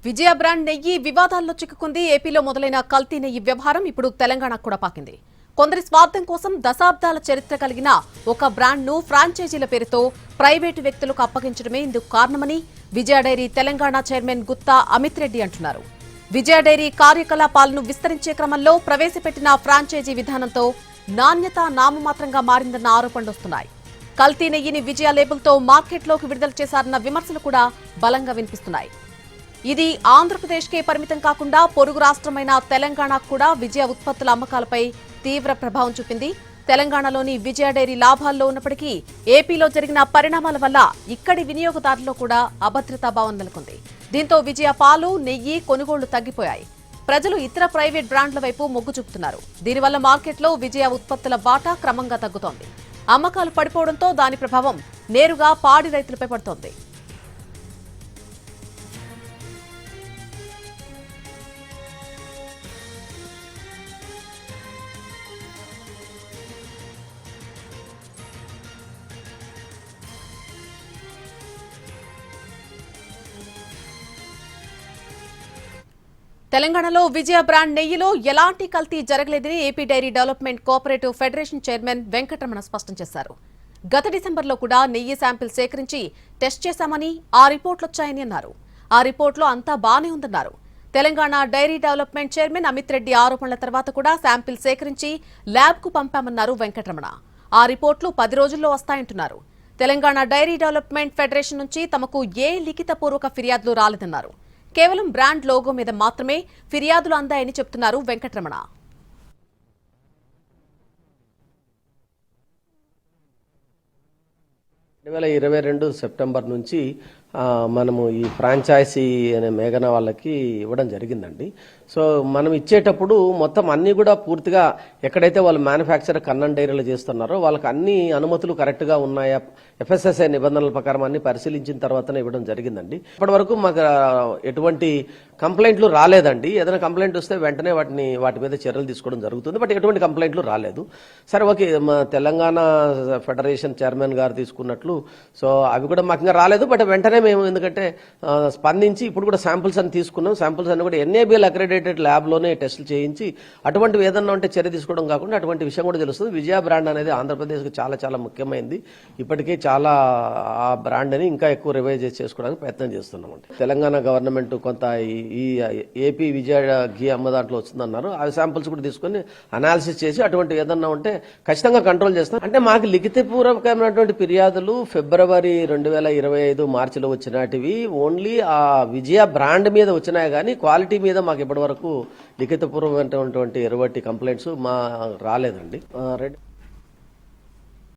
విజయ brand నెయ్యి వివాదాల్లో చిక్కుకుంది. ఏపీలో మొదలైన కల్తీ నెయ్యి వ్యవహారం ఇప్పుడు తెలంగాణకు కూడా పాకింది. కొందరి స్వార్థం కోసం దశాబ్దాల చరిత్ర కలిగిన ఒక బ్రాండ్ ను ఫ్రాంచైజీల పేరుతో ప్రైవేటు వ్యక్తులకు అప్పగించడమే ఇందుకు కారణమని విజయ డైరీ తెలంగాణ చైర్మన్ గుత్తా అమిత్ రెడ్డి అంటున్నారు. విజయ డైరీ కార్యకలాపాలను విస్తరించే క్రమంలో ప్రవేశపెట్టిన ఫ్రాంచైజీ విధానంతో నాణ్యత నామమాత్రంగా మారిందన్న ఆరోపణలు వస్తున్నాయి. కల్తీ నెయ్యిని విజయ లేబుల్తో మార్కెట్లోకి విడుదల చేశారన్న విమర్శలు కూడా బలంగా వినిపిస్తున్నాయి. ఇది ఆంధ్రప్రదేశ్కే పరిమితం కాకుండా పొరుగు రాష్ట్రమైన తెలంగాణకు కూడా విజయ ఉత్పత్తుల అమ్మకాలపై తీవ్ర ప్రభావం చూపింది. తెలంగాణలోని విజయ డైరీ లాభాల్లో ఉన్నప్పటికీ ఏపీలో జరిగిన పరిణామాల వల్ల ఇక్కడి వినియోగదారుల్లో కూడా అభద్రతాభావం నెలకొంది. దీంతో విజయ పాలు, నెయ్యి కొనుగోళ్లు తగ్గిపోయాయి. ప్రజలు ఇతర ప్రైవేట్ బ్రాండ్ల వైపు మొగ్గు చూపుతున్నారు. దీనివల్ల మార్కెట్లో విజయ ఉత్పత్తుల వాటా క్రమంగా తగ్గుతోంది. అమ్మకాలు పడిపోవడంతో దాని ప్రభావం నేరుగా పాడి రైతులపై పడుతోంది. తెలంగాణలో విజయ బ్రాండ్ నెయ్యిలో ఎలాంటి కల్తీ జరగలేదని AP dairy development cooperative federation chairman Venkataramana స్పష్టం చేశారు. గత డిసెంబర్లో కూడా నెయ్యి శాంపిల్ సేకరించి టెస్ట్ చేశామని, ఆ రిపోర్టులు వచ్చాయని అన్నారు. ఆ రిపోర్టులో అంతా బానే ఉందన్నారు. Telangana dairy development chairman Amit Reddy ఆరోపణల తర్వాత కూడా శాంపిల్ సేకరించి ల్యాబ్కు పంపామన్నారు వెంకటరమణ. ఆ రిపోర్టులు 10 రోజుల్లో వస్తాయంటున్నారు. తెలంగాణ డైరీ డెవలప్మెంట్ ఫెడరేషన్ నుంచి తమకు ఏ లిఖితపూర్వక ఫిర్యాదులు రాలేదన్నారు. కేవలం బ్రాండ్ లోగో మీద మాత్రమే ఫిర్యాదులు అందాయని చెప్తున్నారు వెంకటరమణ. 2022 సెప్టెంబర్ నుంచి మనము ఈ ఫ్రాంచైజీ అనే మేఘన వాళ్ళకి ఇవ్వడం జరిగిందండి. సో మనం ఇచ్చేటప్పుడు మొత్తం అన్ని కూడా పూర్తిగా ఎక్కడైతే వాళ్ళు మ్యానుఫ్యాక్చర్ కన్నన్ డైరీలు చేస్తున్నారో వాళ్ళకి అన్ని అనుమతులు కరెక్ట్గా ఉన్నాయా, FSSAI నిబంధనల ప్రకారం అన్ని పరిశీలించిన తర్వాతనే ఇవ్వడం జరిగిందండి. ఇప్పటి వరకు మాకు ఎటువంటి కంప్లైంట్లు రాలేదండి. ఏదైనా కంప్లైంట్ వస్తే వెంటనే వాటి మీద చర్యలు తీసుకోవడం జరుగుతుంది. బట్ ఎటువంటి కంప్లైంట్లు రాలేదు. సరే, ఓకే, మా తెలంగాణ ఫెడరేషన్ చైర్మన్ గారు తీసుకున్నట్లు సో అవి కూడా మాకు ఇంకా రాలేదు. బట్ వెంటనే మేము ఎందుకంటే స్పందించి ఇప్పుడు కూడా శాంపుల్స్ అని తీసుకున్నాం. శాంపుల్స్ అన్ని కూడా NABL అక్రెడిటెడ్ ల్యాబ్లోనే టెస్టులు చేయించి అటువంటివి ఏదన్నా ఉంటే చర్య తీసుకోవడం కాకుండా అటువంటి విషయం కూడా తెలుస్తుంది. విజయ బ్రాండ్ అనేది ఆంధ్రప్రదేశ్కి చాలా చాలా ముఖ్యమైనది. ఇప్పటికే చాలా ఆ బ్రాండ్ని ఇంకా ఎక్కువ రివైజ్ చేసుకోవడానికి ప్రయత్నం చేస్తున్నామండి. తెలంగాణ గవర్నమెంట్ కొంత ఈ ఏపీ విజయ ఘీ అమ్మ దాంట్లో వస్తుందన్నారు. ఆ శాంపుల్స్ కూడా తీసుకొని అనాలిసిస్ చేసి అటువంటి ఏదన్నా ఉంటే ఖచ్చితంగా కంట్రోల్ చేస్తాం. అంటే మాకు లిఖితపూర్వకమైనటువంటి ఫిర్యాదులు ఫిబ్రవరి 2025 మార్చిలో వచ్చినటివి ఓన్లీ ఆ విజయ బ్రాండ్ మీద వచ్చినాయి కానీ క్వాలిటీ మీద మాకు ఇప్పటి వరకు లిఖితపూర్వమైనటువంటి ఎటువంటి కంప్లైంట్స్ రాలేదండి.